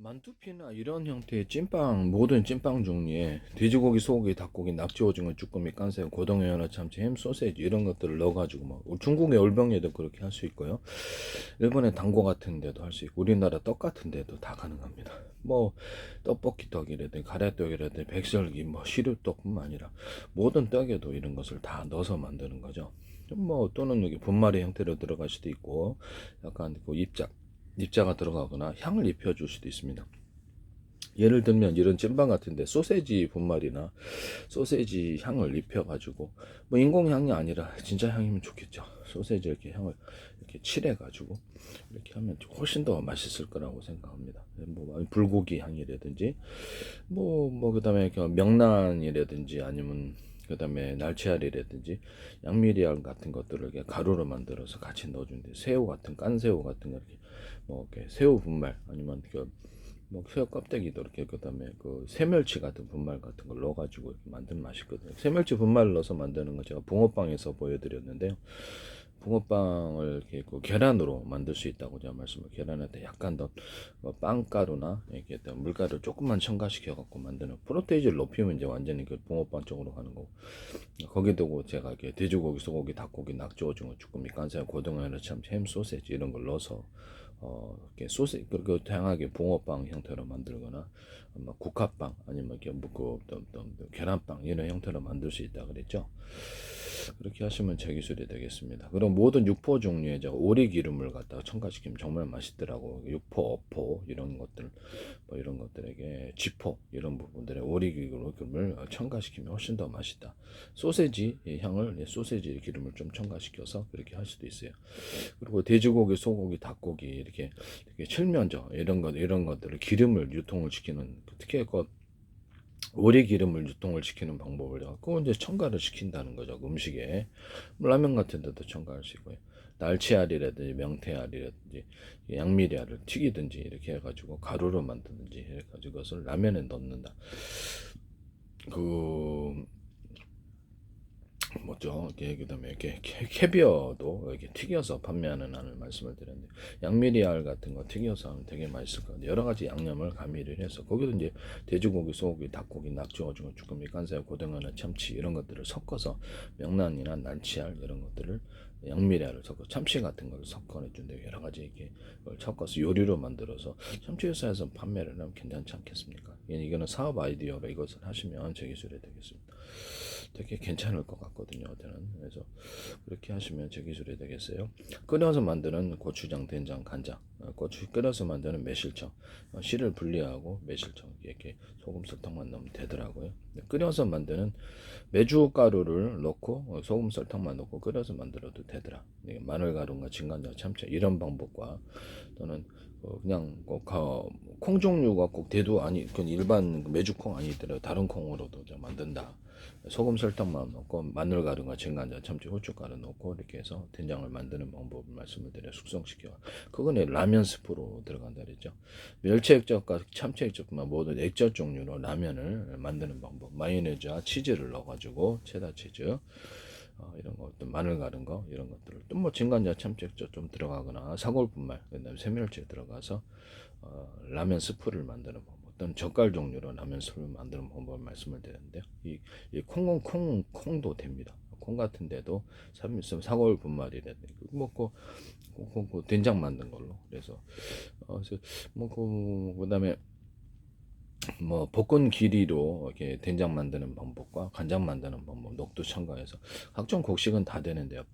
만두피나 이런 형태의 찐빵, 모든 찐빵 종류에 돼지고기, 소고기, 닭고기, 낙지, 오징어, 쭈꾸미, 깐새우, 고등어, 연어, 참치, 햄, 소세지 이런 것들을 넣어가지고 중국의 올병에도 그렇게 할 수 있고요. 일본의 단고 같은 데도 할 수 있고 우리나라 떡 같은 데도 다 가능합니다. 떡볶이 떡이라든지 가래떡이라든지 백설기, 시루떡뿐만 아니라 모든 떡에도 이런 것을 다 넣어서 만드는 거죠. 또는 여기 분말의 형태로 들어갈 수도 있고 약간 그 입자가 들어가거나 향을 입혀줄 수도 있습니다. 예를 들면 이런 찐빵 같은데 소세지 분말이나 소세지 향을 입혀가지고 인공 향이 아니라 진짜 향이면 좋겠죠. 소세지 이렇게 향을 이렇게 칠해가지고 이렇게 하면 훨씬 더 맛있을 거라고 생각합니다. 불고기 향이라든지 그다음에 명란이라든지 아니면 그다음에 날치알이라든지 양미리알 같은 것들을 이렇게 가루로 만들어서 같이 넣어주는데 새우 같은 깐새우 같은 거 이렇게 이렇게 새우 분말 아니면 새우 껍데기도 이렇게 그다음에 그 새멸치 같은 분말 같은 걸 넣어가지고 이렇게 만들면 맛있거든요. 새멸치 분말을 넣어서 만드는 거 제가 붕어빵에서 보여드렸는데요. 붕어빵을 이렇게 계란으로 만들 수 있다고 제가 말씀을 계란한테 약간 더 빵가루나 이렇게 물가루 조금만 첨가시켜 갖고 만드는 프로테이지를 높이면 이제 완전히 그 붕어빵 쪽으로 가는 거고 거기도 제가 이렇게 돼지고기, 소고기, 닭고기, 낙지, 오징어, 쭈꾸미, 깐새우, 고등어, 연어, 참치, 햄, 소세지 이런 걸 넣어서 이렇게 소세 그리고 다양하게 붕어빵 형태로 만들거나 국화빵 아니면 이렇게 계란빵 이런 형태로 만들 수 있다 그랬죠. 그렇게 하시면 제 기술이 되겠습니다. 그럼 모든 육포 종류에 오리 기름을 갖다가 첨가시키면 정말 맛있더라고. 육포, 어포 이런 것들, 이런 것들에게 쥐포 이런 부분들에 오리 기름을 첨가시키면 훨씬 더 맛있다. 소세지 향을 소세지 기름을 좀 첨가시켜서 그렇게 할 수도 있어요. 그리고 돼지고기, 소고기, 닭고기 이렇게 칠면조 이런 것들을 기름을 유통을 시키는 특히 오리 기름을 유통을 시키는 방법을 갖고 이제 첨가를 시킨다는 거죠. 음식에 라면 같은 데도 첨가할 수 있고요. 날치알이라든지 명태알이라든지 양미리알을 튀기든지 이렇게 해가지고 가루로 만드든지 해가지고 그것을 라면에 넣는다. 그 뭐죠? 그다음에 이렇게 캐비어도 이렇게 튀겨서 판매하는 안을 말씀을 드렸는데 양미리알 같은 거 튀겨서 하면 되게 맛있을 거예요. 여러 가지 양념을 가미를 해서 거기도 이제 돼지고기, 소고기, 닭고기, 낙지, 오징어, 쭈꾸미, 깐새우, 고등어나 참치 이런 것들을 섞어서 명란이나 날치알 이런 것들을 양미리알을 섞어 참치 같은 걸 섞어내준데 여러 가지 이렇게 섞어서 요리로 만들어서 참치 회사에서 판매를 하면 괜찮지 않겠습니까? 이거는 사업 아이디어로 이것을 하시면 제 기술이 되겠습니다. 되게 괜찮을 것 같거든요. 저는 그래서 그렇게 하시면 제 기술이 되겠어요. 끓여서 만드는 고추장, 된장, 간장, 고추 끓여서 만드는 매실청, 씨를 분리하고 매실청 이렇게 소금 설탕만 넣으면 되더라고요. 끓여서 만드는 메주가루를 넣고 소금 설탕만 넣고 끓여서 만들어도 되더라. 마늘가루나 진간장, 참치 이런 방법과 또는 그냥 콩 종류가 꼭 대두 아니 그 일반 메주콩 아니더라도 다른 콩으로도 만든다. 소금 설탕만 넣고 마늘가루가 진간장, 참치, 후춧가루 넣고 이렇게 해서 된장을 만드는 방법을 말씀을 드려 숙성시켜. 그거는 라면 스프로 들어간다 그랬죠. 멸치 액젓과 참치 액젓만 모든 액젓 종류로 라면을 만드는 방법. 마요네즈와 치즈를 넣어가지고 체다 치즈. 이런 거, 또 마늘 가른 거, 이런 것들을 또 진간장, 참치 액젓 좀 들어가거나 사골분말, 그다음에 새멸치 들어가서 라면 스프를 만드는 방법. 어떤 젓갈 종류로 라면 스프를 만드는 방법을 말씀을 드렸는데요. 이 콩도 됩니다. 콩 같은 데도 사골 분말이라든지 된장 만든 걸로 그래서 그다음에 볶은 길이로 이렇게 된장 만드는 방법과 간장 만드는 방법, 녹두 첨가해서 각종 곡식은 다 되는데요.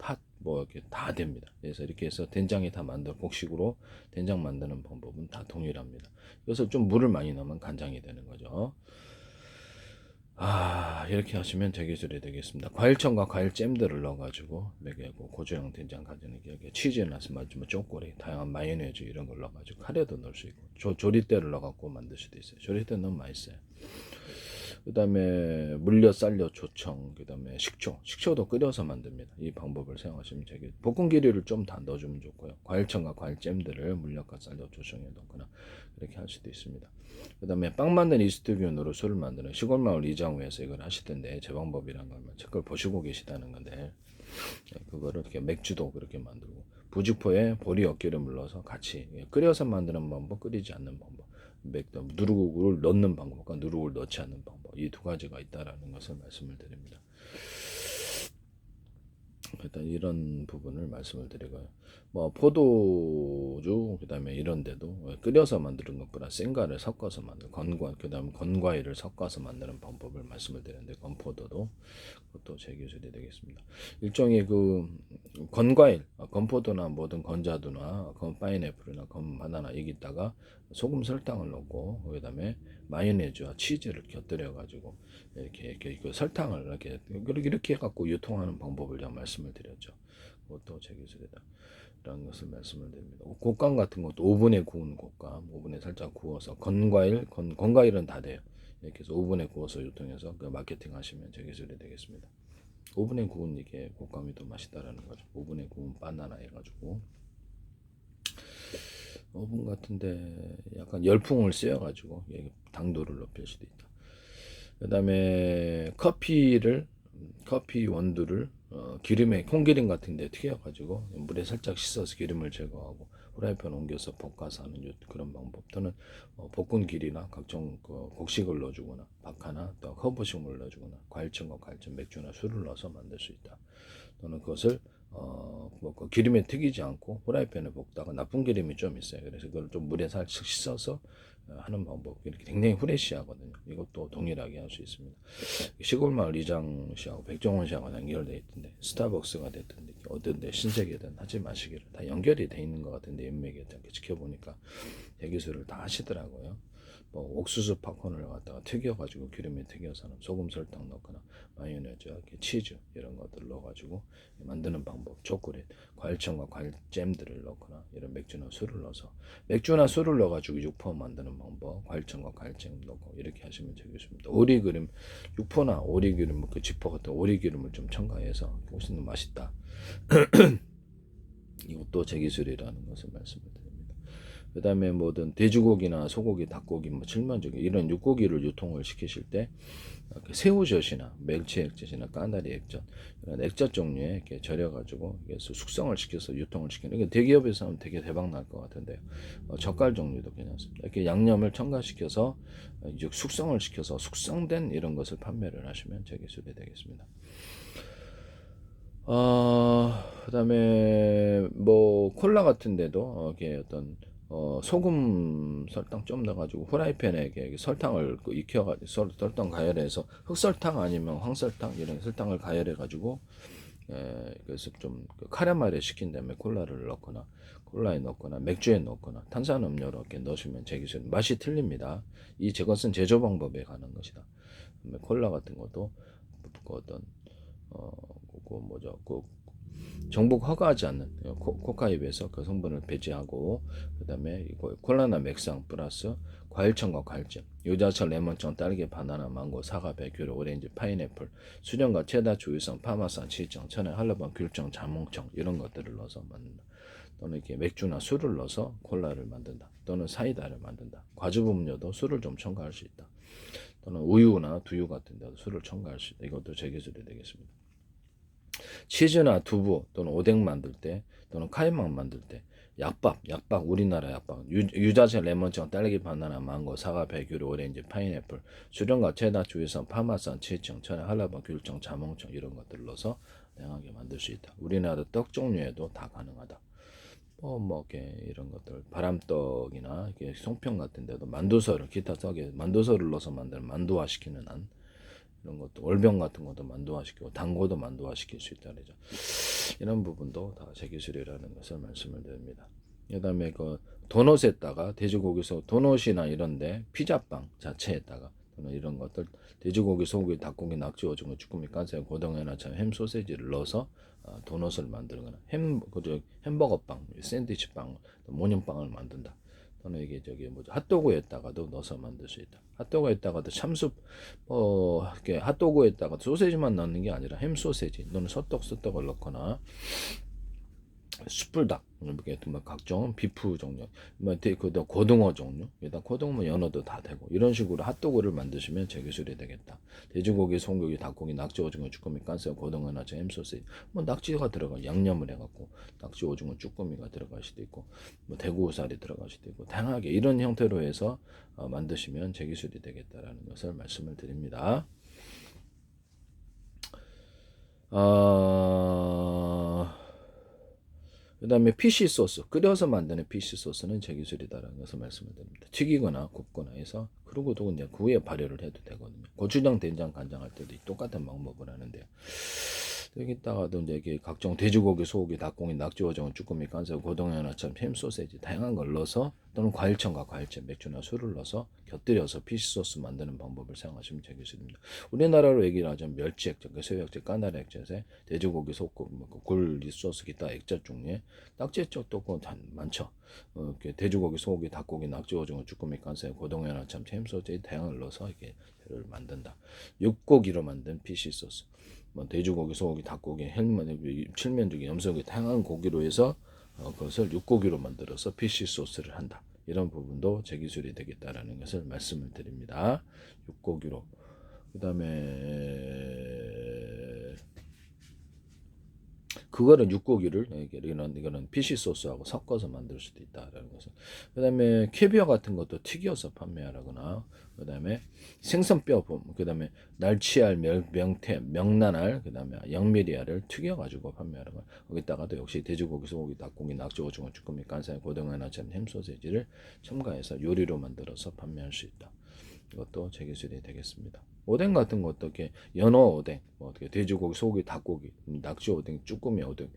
이렇게 다 됩니다. 그래서 이렇게 해서 된장이 다 곡식으로 된장 만드는 방법은 다 동일합니다. 그래서 좀 물을 많이 넣으면 간장이 되는 거죠. 이렇게 하시면 제기술이 되겠습니다. 과일청과 과일잼들을 넣어가지고 매개고 고추장, 된장, 간장 이렇게 치즈에 넣어서 쪼꼬리, 다양한 마요네즈 이런 걸 넣어가지고 카레도 넣을 수 있고 조리대를 넣어갖고 만들 수도 있어요. 조리대 너무 맛있어요. 그 다음에 물엿, 쌀엿, 조청, 그 다음에 식초도 끓여서 만듭니다. 이 방법을 사용하시면 되게 볶은 기류를 좀 다 넣어주면 좋고요. 과일청과 과일잼들을 물엿과 쌀엿, 조청에 넣거나 이렇게 할 수도 있습니다. 그 다음에 빵 만드는 이스트균으로 술을 만드는 시골마을 이장우에서 이걸 하시던데 제 방법이란 걸 책을 보시고 계시다는 건데 그거를 이렇게 맥주도 그렇게 만들고 부직포에 보리 엿기름을 넣어서 같이 끓여서 만드는 방법, 끓이지 않는 방법 누룩을 넣는 방법과 누룩을 넣지 않는 방법, 이 두 가지가 있다라는 것을 말씀을 드립니다. 일단 이런 부분을 말씀을 드리고요. 뭐 포도주 그다음에 이런 데도 끓여서 만드는 것보다 생과를 섞어서 만드는 그다음에 건과일을 섞어서 만드는 방법을 말씀을 드렸는데, 건포도도 그것도 제 기술이 되겠습니다. 일종의 그 건과일, 건포도나 뭐든 건자두나 건파인애플이나 건바나나 여기다가 소금 설탕을 넣고 그다음에 마요네즈와 치즈를 곁들여 가지고 이렇게 그 설탕을 이렇게 해갖고 유통하는 방법을 제가 말씀을 드렸죠. 그것도 제 기술이다 라는 것을 말씀을 드립니다. 곶감 같은 것도 오븐에 구운 곶감, 오븐에 살짝 구워서 건과일은 다 돼요. 이렇게 해서 오븐에 구워서 유통해서 그 마케팅 하시면 제 기술이 되겠습니다. 오븐에 구운 이게 곶감이 더 맛있다라는 거죠. 오븐에 구운 바나나 해가지고 오븐 같은데 약간 열풍을 쐬어가지고 당도를 높일 수도 있다. 그 다음에 커피 원두를 기름에 콩기름 같은 데 튀겨가지고 물에 살짝 씻어서 기름을 제거하고 후라이팬 옮겨서 볶아서 하는 그런 방법, 또는 볶은 길이나 각종 곡식을 넣어주거나 박하나 또 허브식물을 넣어주거나 과일청과 과일청, 맥주나 술을 넣어서 만들 수 있다. 또는 그것을 그 기름에 튀기지 않고 후라이팬에 볶다가 나쁜 기름이 좀 있어요. 그래서 그걸 좀 물에 살짝 씻어서 하는 방법, 이렇게 굉장히 후레쉬하거든요. 이것도 동일하게 할 수 있습니다. 시골마을 이장 씨하고 백종원 씨하고 연결되어 있던데, 스타벅스가 됐든 어떤데 신세계든 하지 마시기를, 다 연결이 돼 있는 것 같은데, 인맥에 이렇게 지켜보니까 대기술을 다 하시더라고요. 뭐 옥수수 팝콘을 갖다가 튀겨가지고 기름에 튀겨서는 소금 설탕 넣거나 마요네즈, 치즈 이런 것들 넣어가지고 만드는 방법, 초콜릿, 과일청과 과일잼들을 넣거나 이런 맥주나 술을 넣어서 넣어가지고 육포 만드는 방법, 과일청과 과일잼 넣고 이렇게 하시면 되겠습니다. 오리기름, 육포나 오리기름, 그 지퍼 같은 오리기름을 좀 첨가해서 훨씬 더 맛있다. 이것도 제 기술이라는 것을 말씀을 드립니다. 그 다음에 뭐든 돼지고기나 소고기, 닭고기, 뭐 칠면조기 이런 육고기를 유통을 시키실 때 새우젓이나 멸치 액젓이나 까나리 액젓, 이런 액젓 종류에 이렇게 절여가지고 숙성을 시켜서 유통을 시키는, 이게 대기업에서 하면 되게 대박 날 것 같은데요. 젓갈 종류도 괜찮습니다. 이렇게 양념을 첨가시켜서 숙성을 시켜서 숙성된 이런 것을 판매를 하시면 제 기술이 되겠습니다. 그다음에 뭐 콜라 같은 데도 이게 어떤 소금 설탕 좀 넣어가지고 후라이팬에 이렇게 설탕을 익혀가지고 설탕 가열해서 흑설탕 아니면 황설탕 이런 설탕을 가열해가지고 그래서 좀 카라멜을 시킨 다음에 콜라에 넣거나 맥주에 넣거나 탄산음료로 이렇게 넣으시면 제 기술 맛이 틀립니다. 저것은 제조 방법에 관한 것이다. 콜라 같은 것도 그 어떤 정부가 허가하지 않는 코카잎에서 그 성분을 배제하고, 그 다음에 콜라나 맥상 플러스 과일청과 과일잼, 유자철, 레몬청, 딸기, 바나나, 망고, 사과, 백유로, 오렌지, 파인애플, 수정과 체다, 주유성, 파마산, 치청, 천연, 한라봉, 귤청, 자몽청 이런 것들을 넣어서 만든다. 또는 이렇게 맥주나 술을 넣어서 콜라를 만든다. 또는 사이다를 만든다. 과즙 음료도 술을 좀 첨가할 수 있다. 또는 우유나 두유 같은 데도 술을 첨가할 수 있다. 이것도 제 기술이 되겠습니다. 치즈나 두부 또는 오뎅 만들 때 또는 카이막 만들 때 약밥, 우리나라 약밥, 유자채, 레몬청, 딸기, 바나나, 망고, 사과, 백유리, 오렌지, 파인애플, 수령과 체다, 주유성, 파마산, 치청, 천연, 한라봉, 귤청, 자몽청 이런 것들을 넣어서 다양하게 만들 수 있다. 우리나라 떡 종류에도 다 가능하다. 이런 것들, 바람떡이나 송편 같은 데도 만두서를, 기타 떡에 만두서를 넣어서 만드는 만두화 시키는 한, 이런 것도 월병 같은 것도 만두화시키고 당고도 만두화시킬 수 있다 그러죠. 이런 부분도 다 제 기술이라는 것을 말씀을 드립니다. 그다음에 도넛에다가 돼지고기소 도넛이나 이런데 피자빵 자체에다가 또는 이런 것들 돼지고기, 소고기, 닭고기, 낙지, 오징어, 쭈꾸미, 가재, 고등어나 햄, 소세지를 넣어서 도넛을 만들거나 햄버거빵, 샌드위치빵, 모닝빵을 만든다. 또는 이게 핫도그에다가도 넣어서 만들 수 있다. 핫도그에다가도 참숯 이렇게 핫도그에다가 소세지만 넣는 게 아니라 햄 소세지 또는 소떡을 넣거나 숯불닭, 이렇게 뭐 각종 비프 종류, 그다음 고등어 종류, 일단 고등어 연어도 다 되고 이런 식으로 핫도그를 만드시면 제 기술이 되겠다. 돼지고기, 소고기, 닭고기, 낙지, 오징어, 쭈꾸미, 깐새우, 고등어나 햄 소시지, 뭐 낙지가 들어가 양념을 해갖고 낙지, 오징어, 쭈꾸미가 들어갈 수도 있고, 뭐 대구살이 들어갈 수도 있고 다양하게 이런 형태로 해서 만드시면 제 기술이 되겠다라는 것을 말씀을 드립니다. 그 다음에 피시 소스, 끓여서 만드는 피시 소스는 제 기술이다라는 것을 말씀을 드립니다. 튀기거나 굽거나 해서, 그러고도 이제 그 후에 발효를 해도 되거든요. 고추장, 된장, 간장 할 때도 똑같은 방법을 하는데요. 여기다가도 이제 이게 각종 돼지고기, 소고기, 닭고기, 낙지, 오징어, 쭈꾸미, 깐새우, 고등어, 연어처럼 햄, 소세지 다양한 걸 넣어서, 또는 과일청과 과일채, 맥주나 술을 넣어서 곁들여서 피시 소스 만드는 방법을 사용하시면 제 기술입니다. 우리나라로 얘기를 하자면 멸치 액젓, 새우액젓, 까나리 액젓에 돼지고기, 소고기, 굴 소스, 기타 액젓 종류에 낙지 액젓도 많죠. 돼지고기, 소고기, 닭고기, 낙지, 오징어, 쭈꾸미, 깐새우, 고등어, 연어처럼 햄, 소세지 다양을 넣어서 이렇게 를 만든다. 육고기로 만든 피시 소스. 뭐 돼지고기, 소고기, 닭고기, 헬면, 칠면조기, 염소고기 다양한 고기로 해서 그것을 육고기로 만들어서 피시 소스를 한다. 이런 부분도 제 기술이 되겠다라는 것을 말씀을 드립니다. 육고기로. 그 다음에 그거는 육고기를 이거는 피시 소스하고 섞어서 만들 수도 있다라는 것을. 그다음에 캐비어 같은 것도 튀겨서 판매하거나, 그다음에 생선뼈, 그다음에 날치알, 명태, 명란알, 그다음에 영미리알을 튀겨가지고 판매하거나, 거기다가도 역시 돼지고기, 소고기, 닭고기, 낙지, 오징어, 쭈꾸미, 간살, 고등어나 햄 소세지를 첨가해서 요리로 만들어서 판매할 수 있다. 이것도 제 기술이 되겠습니다. 오뎅 같은 것도 이렇게 연어 오뎅, 뭐 어떻게 돼지고기, 소고기, 닭고기, 낙지 오뎅, 쭈꾸미 오뎅,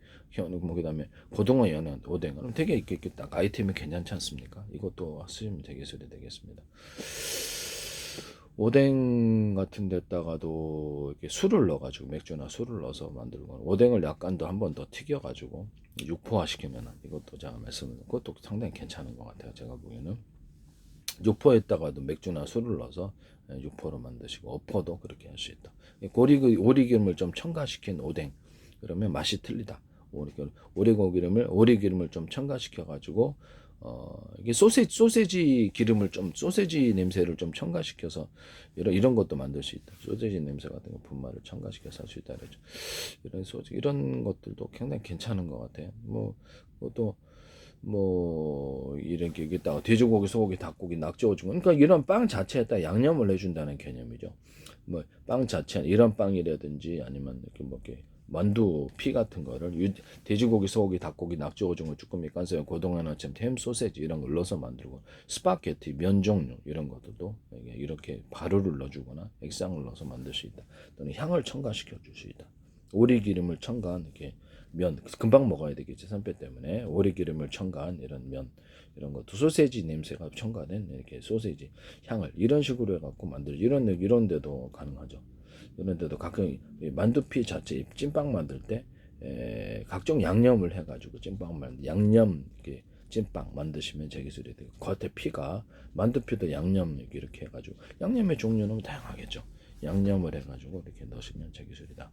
뭐 그다음에 고등어 연어 오뎅, 그럼 되게 이렇게 딱 아이템이 괜찮지 않습니까? 이것도 쓰시면 제 기술이 되겠습니다. 오뎅 같은 데다가도 이렇게 술을 넣어가지고 맥주나 술을 넣어서 만들고, 오뎅을 약간 더 한 번 더 튀겨가지고 육포화 시키면 이것도 제가 말씀을, 그것도 상당히 괜찮은 것 같아요. 제가 보기에는. 육포에다가도 맥주나 술을 넣어서 육포로 만드시고, 어포도 그렇게 할 수 있다. 오리기름을 좀 첨가시킨 오뎅, 그러면 맛이 틀리다. 오리기름을 좀 첨가시켜 가지고 이게 소세지 기름을 좀, 소세지 냄새를 좀 첨가시켜서 이런 것도 만들 수 있다. 소세지 냄새 같은 거 분말을 첨가시켜서 할 수 있다. 그러죠. 이런 것들도 굉장히 괜찮은 것 같아요. 뭐 그것도 뭐 이렇게 여기다가 돼지고기, 소고기, 닭고기, 낙지, 오징어, 그러니까 이런 빵 자체에다 양념을 해준다는 개념이죠. 뭐 빵 자체, 이런 빵이라든지 아니면 이렇게 뭐 이렇게 만두 피 같은 거를 돼지고기, 소고기, 닭고기, 낙지, 오징어, 쭈꾸미, 깐새우, 고등어나 햄, 소세지 이런 걸 넣어서 만들고, 스파게티, 면 종류 이런 것들도 이렇게 발효를 넣어주거나 액상을 넣어서 만들 수 있다. 또는 향을 첨가시켜 줄 수 있다. 오리기름을 첨가한 이렇게 면, 금방 먹어야 되겠지, 산패 때문에. 오리기름을 첨가한 이런 면, 이런 것도 소세지 냄새가 첨가된 이렇게 소세지 향을 이런 식으로 해갖고 이런 데도 가능하죠. 이런 데도 가끔 만두피 자체 찐빵 만들 때 각종 양념을 해가지고 양념 이렇게 찐빵 만드시면 제 기술이 되고, 겉에 피가 만두피도 양념 이렇게 해가지고, 양념의 종류는 다양하겠죠. 양념을 해가지고 이렇게 넣으시면 제 기술이다.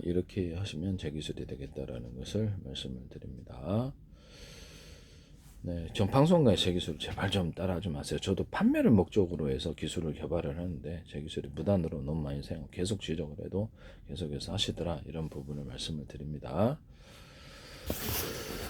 이렇게 하시면 제 기술이 되겠다라는 것을 말씀을 드립니다. 네, 전 방송가의 제 기술 제발 좀 따라하지 마세요. 저도 판매를 목적으로 해서 기술을 개발을 하는데, 제 기술이 무단으로 너무 많이 계속 지적을 해도 계속해서 하시더라, 이런 부분을 말씀을 드립니다.